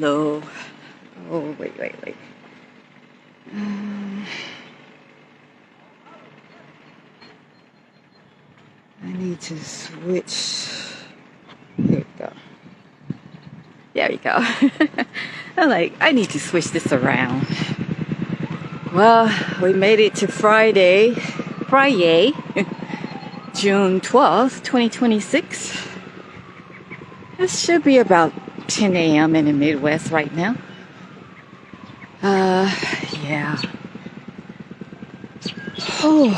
Hello. Oh, wait. I need to switch. Here we go. There we go. I need to switch this around. Well, we made it to Friday, June 12th, 2026. It should be about 10 a.m. in the Midwest right now. Yeah. Oh.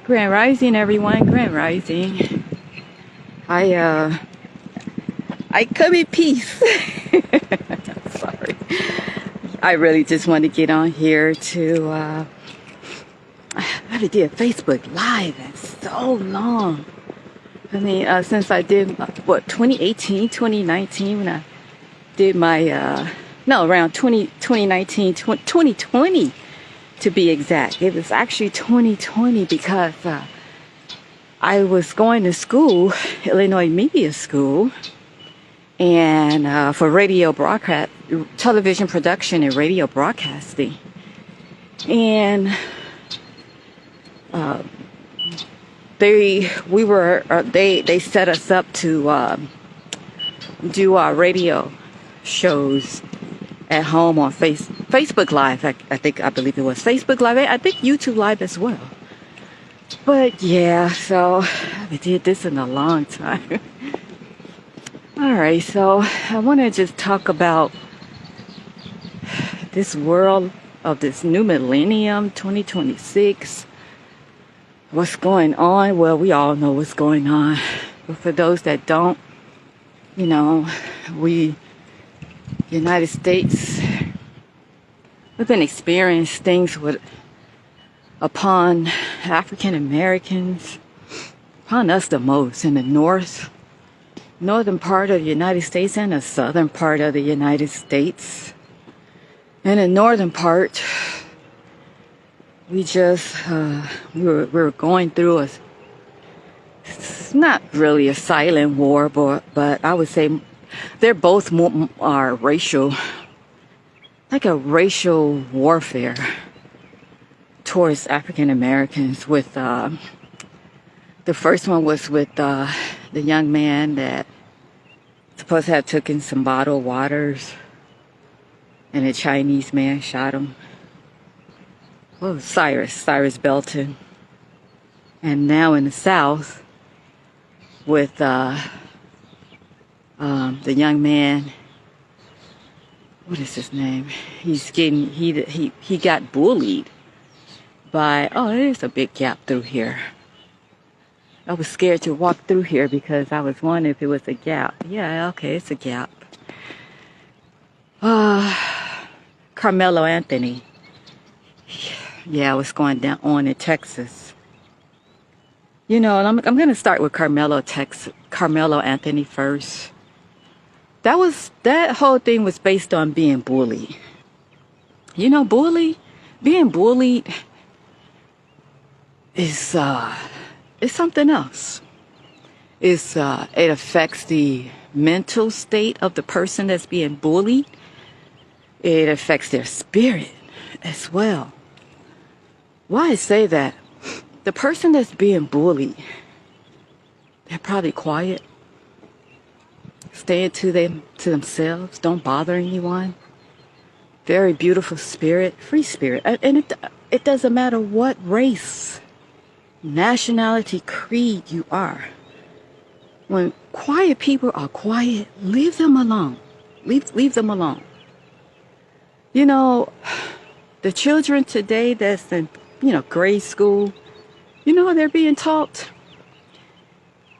Grand Rising, everyone. Grand Rising. I come in peace. Sorry. I really just want to get on here to, I haven't did Facebook Live in so long. I mean, since I did, 2019, when I did my, around 2019, 2020 to be exact. It was actually 2020 because I was going to school, Illinois Media School, and for radio broadcast, television production and radio broadcasting. And they set us up to do our radio shows at home on Facebook Live. I believe it was Facebook Live. I think YouTube Live as well. But yeah, so I did this in a long time. All right, so I want to just talk about this world of this new millennium, 2026. What's going on? Well, we all know what's going on. But for those that don't, United States, we've been experiencing things upon African Americans, upon us the most in the northern part of the United States and the southern part of the United States. In the northern part, we were going through it's not really a silent war, but I would say they're both are racial warfare towards African Americans. With the first one was with the young man that supposed to have taken some bottled waters, and a Chinese man shot him. Well, Cyrus Belton. And now in the South with the young man, what is his name? He got bullied by, there's a big gap through here. I was scared to walk through here because I was wondering if it was a gap. Yeah, okay, it's a gap. Karmellow Anthony. Yeah, what's going on in Texas. I'm going to start with Karmello Anthony first. That whole thing was based on being bullied. Being bullied is something else. It affects the mental state of the person that's being bullied. It affects their spirit as well. Why I say that? The person that's being bullied, they're probably quiet, staying to themselves, don't bother anyone. Very beautiful spirit, free spirit. And it doesn't matter what race, nationality, creed you are. When quiet people are quiet, leave them alone. Leave them alone. The children today that's in, grade school, they're being taught.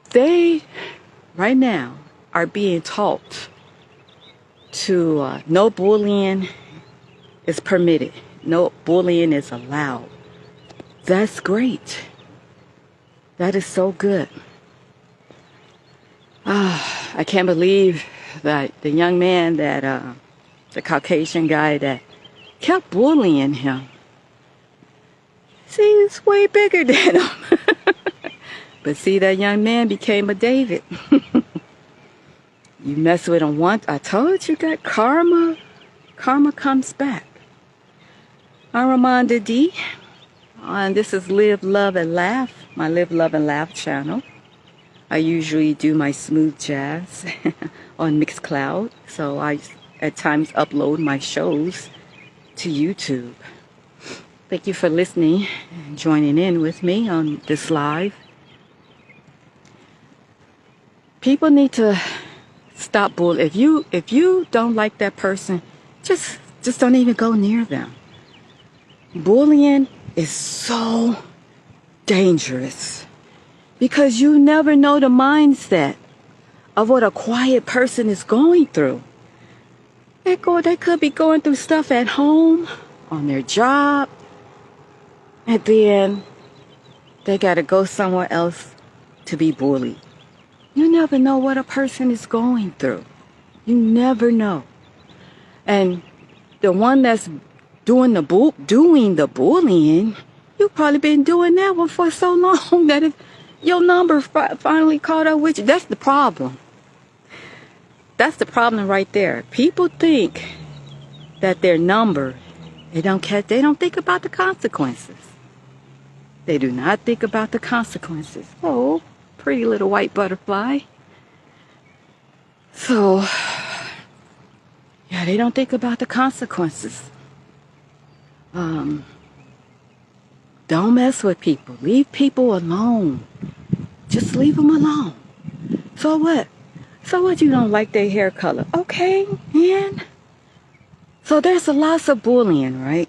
They, right now, are being taught to no bullying is permitted. No bullying is allowed. That's great. That is so good. I can't believe that the young man that, the Caucasian guy that kept bullying him. See, he's way bigger than him. But see, that young man became a David. You mess with them once, I told you that karma comes back. I'm Ramonda D, and this is Live, Love, and Laugh, my Live, Love, and Laugh channel. I usually do my smooth jazz on Mixcloud, so I at times upload my shows to YouTube. Thank you for listening and joining in with me on this live. People need to stop bullying. If you don't like that person, just don't even go near them. Bullying is so dangerous because you never know the mindset of what a quiet person is going through. They could be going through stuff at home, on their job, and then they got to go somewhere else to be bullied. You never know what a person is going through. You never know. And the one that's doing the bullying, you've probably been doing that one for so long that if your number finally caught up with you, that's the problem. That's the problem right there. People think that their number, they don't think about the consequences. They do not think about the consequences. Oh, pretty little white butterfly. So, yeah, they don't think about the consequences. Don't mess with people. Leave people alone. Just leave them alone. So what? So what, you don't like their hair color? Okay, man. So there's a lot of bullying, right?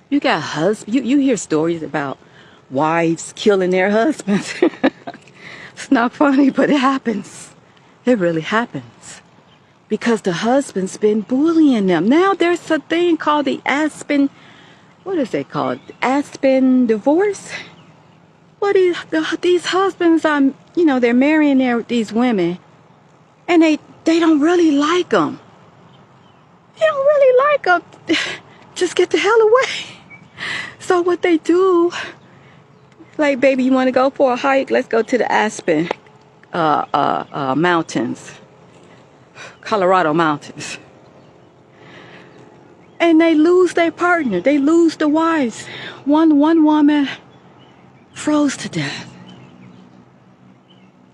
You got husbands. You hear stories about wives killing their husbands. It's not funny, but it happens. It really happens. Because the husband's been bullying them. Now there's a thing called the Aspen, what is it called? Aspen divorce? What is these husbands are, they're marrying these women, and they don't really like them. They don't really like them. Just get the hell away. So what they do, like, baby, you want to go for a hike? Let's go to the Aspen mountains, Colorado mountains. And they lose their partner. They lose the wives. One woman froze to death.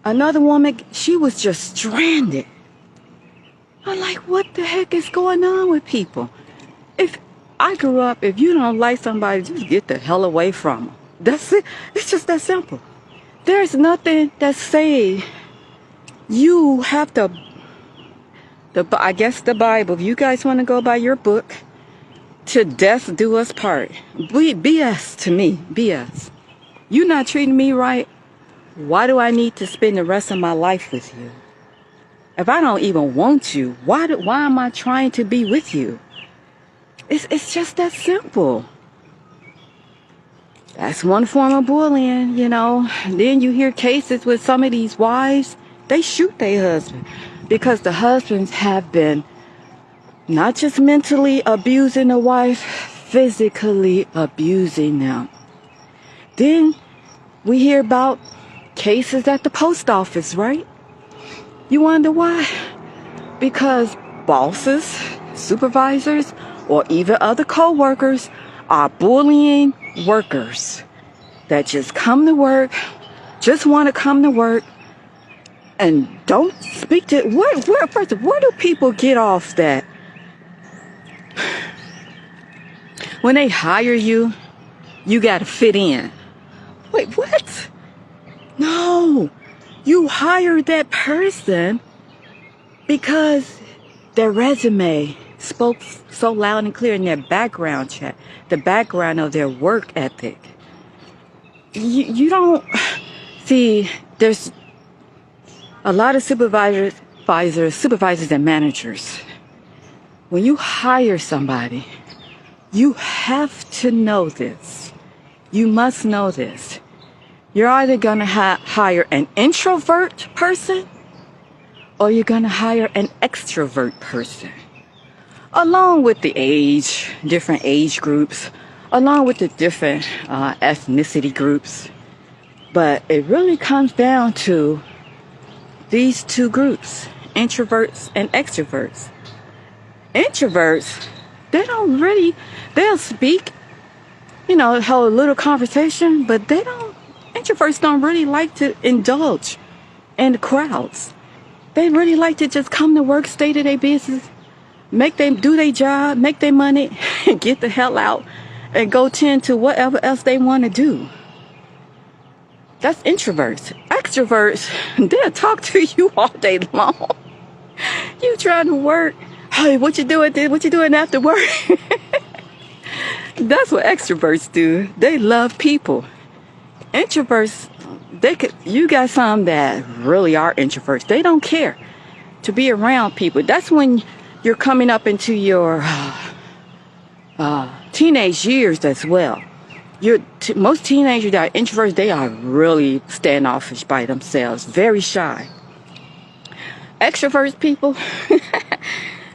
Another woman, she was just stranded. I'm like, what the heck is going on with people? If I grew up, if you don't like somebody, just get the hell away from them. That's it. It's just that simple. There's nothing that say you have to, I guess the Bible, if you guys want to go by your book, to death do us part. BS to me, BS. You not treating me right, why do I need to spend the rest of my life with you? If I don't even want you, why am I trying to be with you? It's just that simple. That's one form of bullying, Then you hear cases with some of these wives, they shoot their husband because the husbands have been not just mentally abusing the wife, physically abusing them. Then we hear about cases at the post office, right? You wonder why? Because bosses, supervisors, or even other co-workers are bullying workers that just come to work, just want to come to work, and don't speak to... Where do people get off that? When they hire you, you got to fit in. Wait, what? No, you hired that person because their resume spoke so loud and clear in their background check, the background of their work ethic. You don't see, there's a lot of supervisors and managers. When you hire somebody, you have to know this. You must know this. You're either going to hire an introvert person or you're going to hire an extrovert person. Along with the age, different age groups, along with the different ethnicity groups. But it really comes down to these two groups, introverts and extroverts. Introverts, they'll speak, hold a little conversation, but introverts don't really like to indulge in the crowds. They really like to just come to work, stay to their business, do their job, make their money, and get the hell out and go tend to whatever else they want to do. That's introverts. Extroverts, they'll talk to you all day long. You trying to work. Hey, what you doing? What you doing after work? That's what extroverts do. They love people. Introverts, you got some that really are introverts. They don't care to be around people. That's when you're coming up into your teenage years as well. Most teenagers that are introverts, they are really standoffish by themselves, very shy. Extroverts people,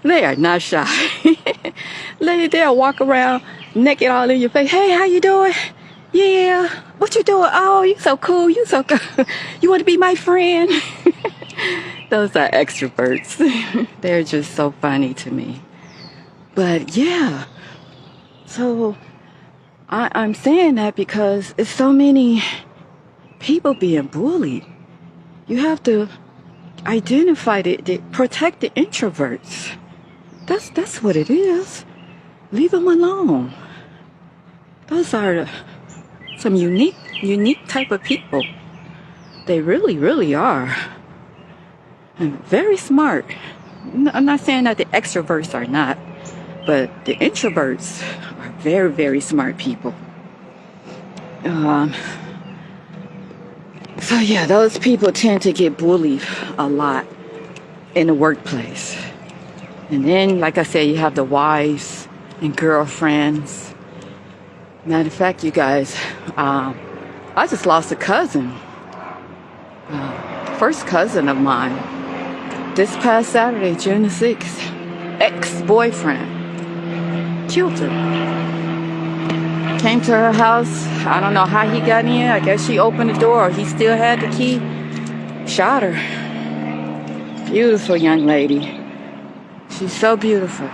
they are not shy. They'll walk around naked all in your face. Hey, how you doing? Yeah. What you doing? Oh, you so cool. You so cool. You want to be my friend? Those are extroverts. They're just so funny to me. But yeah. So I'm saying that because it's so many people being bullied. You have to identify protect the introverts. That's what it is. Leave them alone. Those are some unique type of people. They really, really are. And very smart. I'm not saying that the extroverts are not, but the introverts are very, very smart people. So yeah, those people tend to get bullied a lot in the workplace. And then, like I said, you have the wives and girlfriends. Matter of fact, you guys, I just lost a cousin. First cousin of mine. This past Saturday, June the 6th. Ex-boyfriend. Killed her. Came to her house. I don't know how he got in. I guess she opened the door or he still had the key. Shot her. Beautiful young lady. She's so beautiful.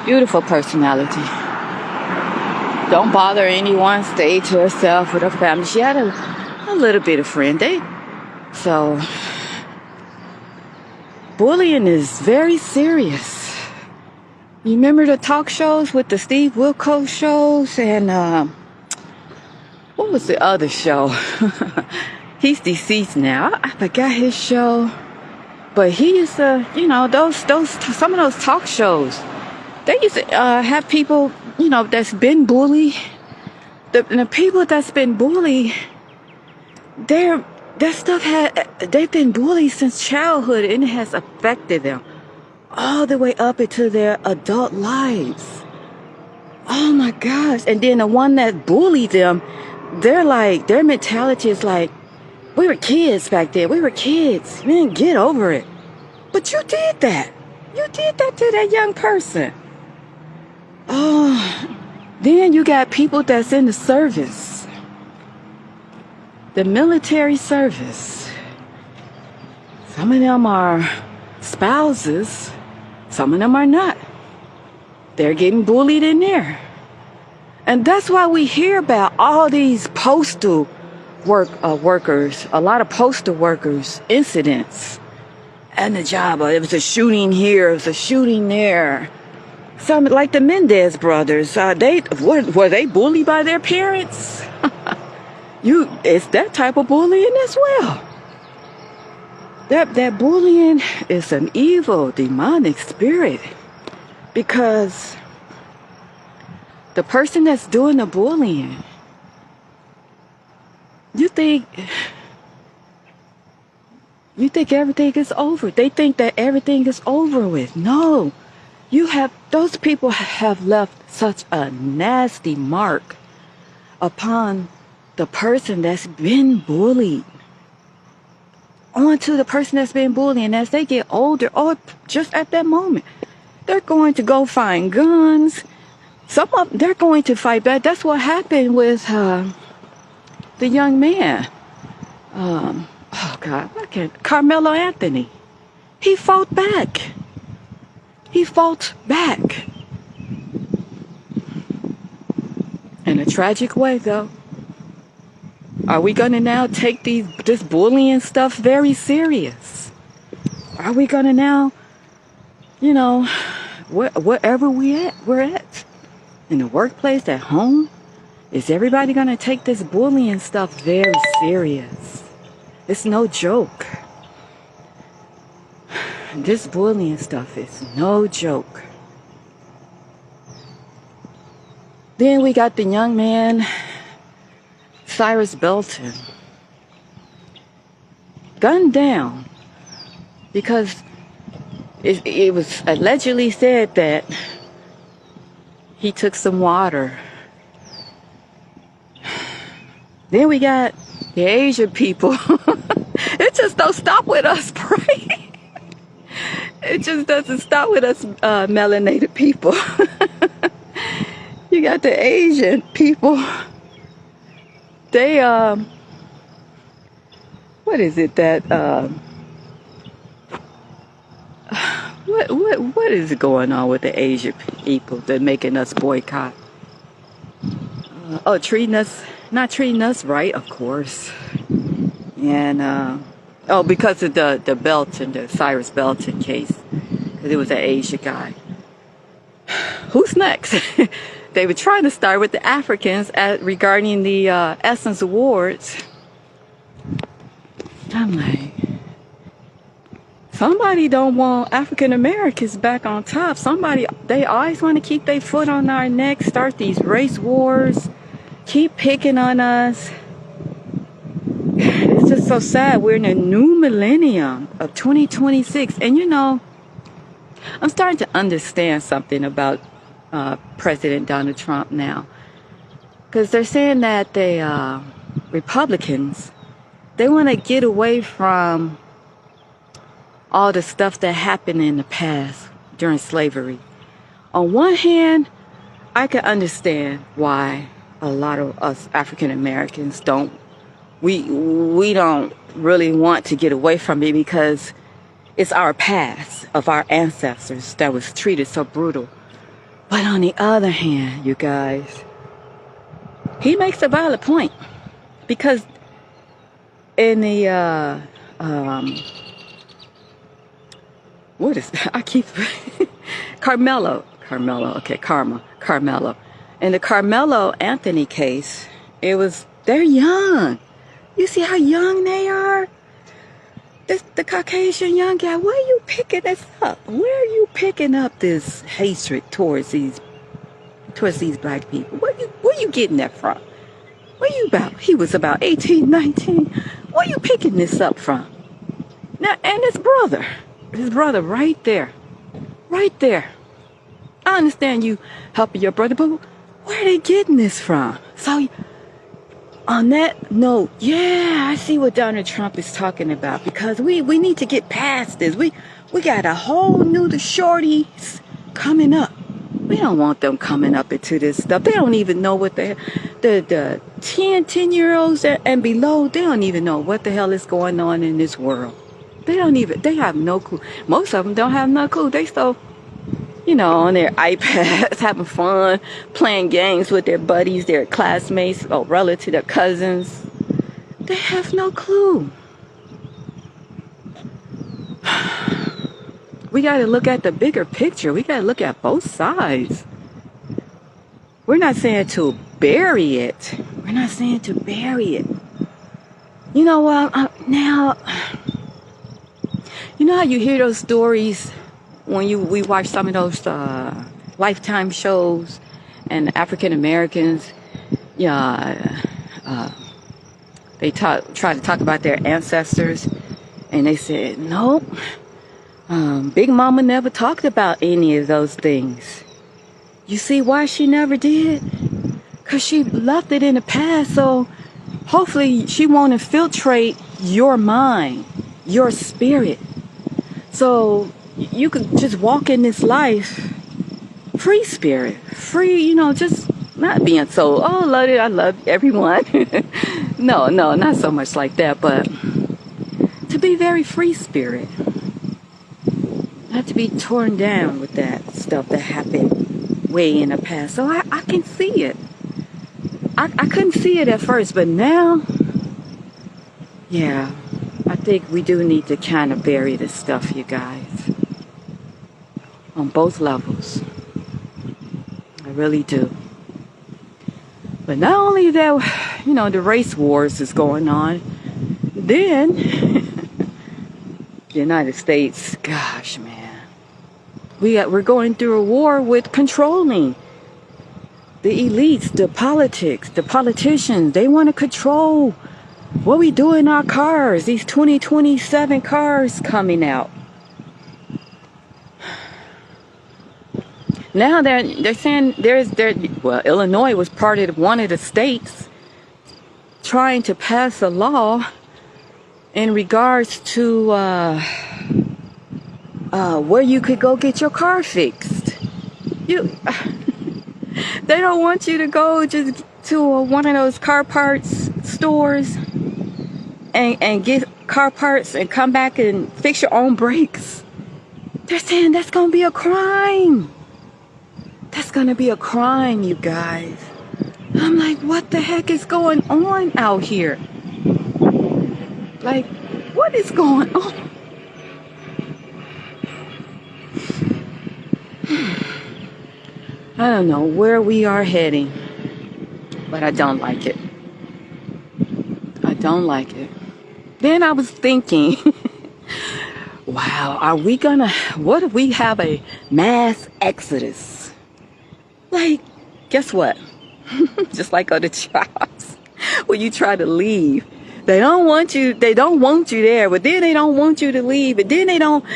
Beautiful personality. Don't bother anyone. Stay to herself with her family. She had a little bit of friend. So bullying is very serious. You remember the talk shows with the Steve Wilkos shows and what was the other show? He's deceased now. I forgot his show. But he used to, some of those talk shows, they used to have people, that's been bullied. The people that's been bullied, they've been bullied since childhood, and it has affected them all the way up into their adult lives. Oh my gosh. And then the one that bullied them, their mentality is like, we were kids back then. We were kids. Man, get over it. But you did that. You did that to that young person. Oh, then you got people that's in the service. The military service. Some of them are spouses. Some of them are not. They're getting bullied in there. And that's why we hear about all these postal workers, a lot of postal workers, incidents at the job. It was a shooting here, it was a shooting there. Some, like the Mendez brothers, were they bullied by their parents? It's that type of bullying as well. That bullying is an evil, demonic spirit, because the person that's doing the bullying, you think everything is over. They think that everything is over with. No, those people have left such a nasty mark upon the person that's been bullied, onto the person that's been bullied. And as they get older, or just at that moment, they're going to go find guns. Some of them, they're going to fight back. That's what happened with the young man. Oh God, I can't. Karmello Anthony. He fought back. He fought back. In a tragic way, though. Are we gonna now take this bullying stuff very serious? Are we gonna now, you know, wherever we're at, in the workplace, at home, is everybody gonna take this bullying stuff very serious? It's no joke. This bullying stuff is no joke. Then we got the young man, Cyrus Belton, gunned down because it was allegedly said that he took some water. Then we got the Asian people. It just don't stop with us, pray. It just doesn't stop with us melanated people. You got the Asian people. They what is it that what is going on with the Asian people that making us boycott? Not treating us right, of course. And because of the Belton, the Cyrus Belton case, because it was an Asian guy. Who's next? They were trying to start with the Africans regarding the Essence Awards. I'm like, somebody don't want African Americans back on top. They always want to keep their foot on our neck, start these race wars, keep picking on us. It's just so sad. We're in a new millennium of 2026. And you know, I'm starting to understand something about President Donald Trump now. Because they're saying that the Republicans, they want to get away from all the stuff that happened in the past during slavery. On one hand, I can understand why a lot of us African Americans we don't really want to get away from it, because it's our past of our ancestors that was treated so brutal. But on the other hand, you guys, he makes a valid point, because in the what is that? I keep Karmello. Okay, Karmello. In the Karmello Anthony case, they're young. You see how young they are? The Caucasian young guy. Where are you picking this up? Where are you picking up this hatred towards these black people? Where you getting that from? Where you about? He was about 18, 19. Where you picking this up from? Now, and his brother right there. I understand you helping your brother, but where are they getting this from? So, on that note, yeah, I see what Donald Trump is talking about, because we need to get past this. We got a whole new shorties coming up. We don't want them coming up into this stuff. They don't even know what the 10-year-olds and below, they don't even know what the hell is going on in this world. They have no clue. Most of them don't have no clue. They still, on their iPads, having fun, playing games with their buddies, their classmates, or relatives, their cousins. They have no clue. We got to look at the bigger picture. We got to look at both sides. We're not saying to bury it. You know what? Now, you know how you hear those stories when we watch some of those Lifetime shows, and African Americans, they try to talk about their ancestors, and they said, nope, Big Mama never talked about any of those things. You see why she never did? Because she left it in the past, so hopefully she won't infiltrate your mind, your spirit. So you could just walk in this life free spirit, free, just not being so, I love everyone. No, not so much like that, but to be very free spirit. Not to be torn down with that stuff that happened way in the past. So I can see it. I couldn't see it at first, but now, yeah, I think we do need to kind of bury this stuff, you guys. On both levels. I really do. But not only that, you know, the race wars is going on, then the United States, gosh, man, we're going through a war with controlling the elites, the politics, the politicians. They want to control what we do in our cars. These 2027 cars coming out. Now they're saying well, Illinois was part of one of the states trying to pass a law in regards to where you could go get your car fixed. They don't want you to go just to one of those car parts stores and get car parts and come back and fix your own brakes. They're saying that's going to be a crime. That's going to be a crime, you guys. I'm like, what the heck is going on out here? Like, what is going on? I don't know where we are heading, but I don't like it. I don't like it. Then I was thinking, wow, what if we have a mass exodus? Like, guess what? Just like other jobs, when you try to leave, they don't want you there, but then they don't want you to leave, but then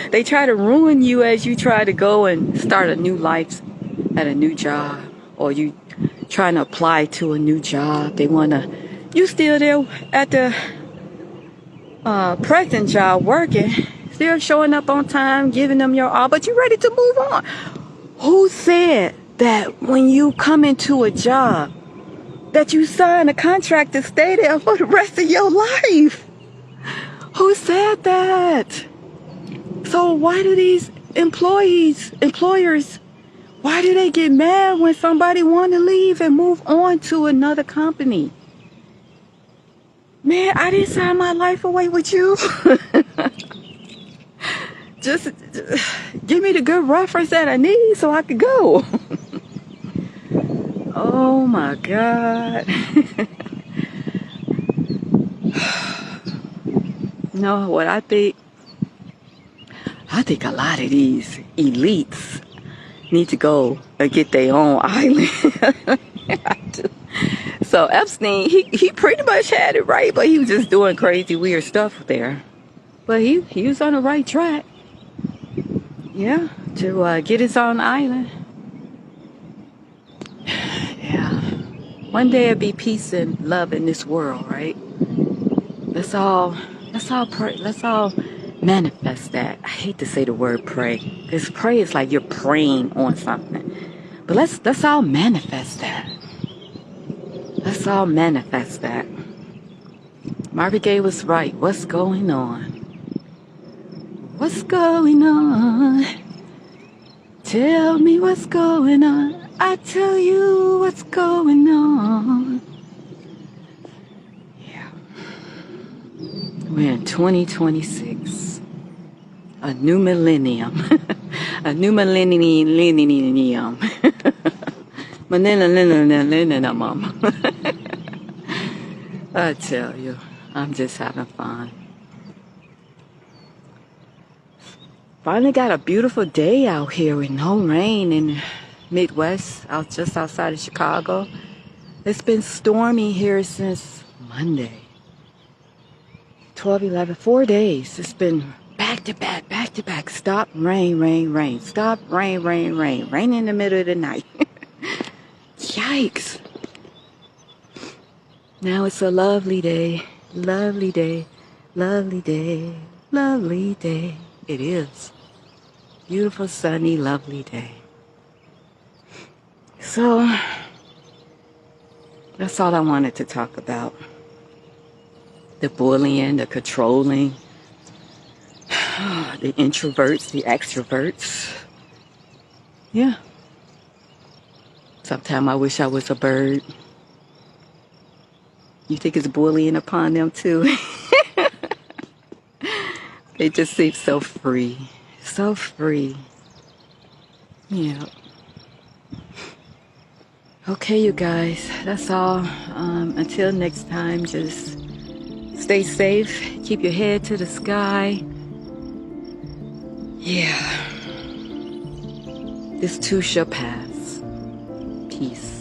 they try to ruin you as you try to go and start a new life at a new job, or you trying to apply to a new job. You still there at the present job working, still showing up on time, giving them your all, but you're ready to move on. Who said that when you come into a job that you sign a contract to stay there for the rest of your life? Who said that? So why do these employers, why do they get mad when somebody want to leave and move on to another company? Man, I didn't sign my life away with you. just give me the good reference that I need so I could go. Oh my God. No, what I think a lot of these elites need to go and get their own island. So Epstein, he pretty much had it right, but he was just doing crazy, weird stuff there. But he was on the right track. Yeah, to get his own island. Yeah. One day it'll be peace and love in this world, right? Let's all pray. Let's all manifest that. I hate to say the word pray, because pray is like you're praying on something. But let's all manifest that. Let's all manifest that. Marvin Gaye was right. What's going on? What's going on? Tell me what's going on. I tell you what's going on. Yeah. We're in 2026. A new millennium. A new millennium. I tell you, I'm just having fun. Finally got a beautiful day out here with no rain in the Midwest, just outside of Chicago. It's been stormy here since Monday. 12, 11, 4 days. It's been back to back. Stop, rain, rain, rain. Stop, rain, rain, rain. Rain in the middle of the night. Yikes. Now it's a lovely day. Lovely day. Lovely day. Lovely day. It is. Beautiful, sunny, lovely day. So, that's all I wanted to talk about. The bullying, the controlling, the introverts, the extroverts. Yeah. Sometimes I wish I was a bird. You think it's bullying upon them too? They just seem so free. So free. Yeah. Okay, you guys. That's all. Until next time, just stay safe. Keep your head to the sky. Yeah. This too shall pass. Peace.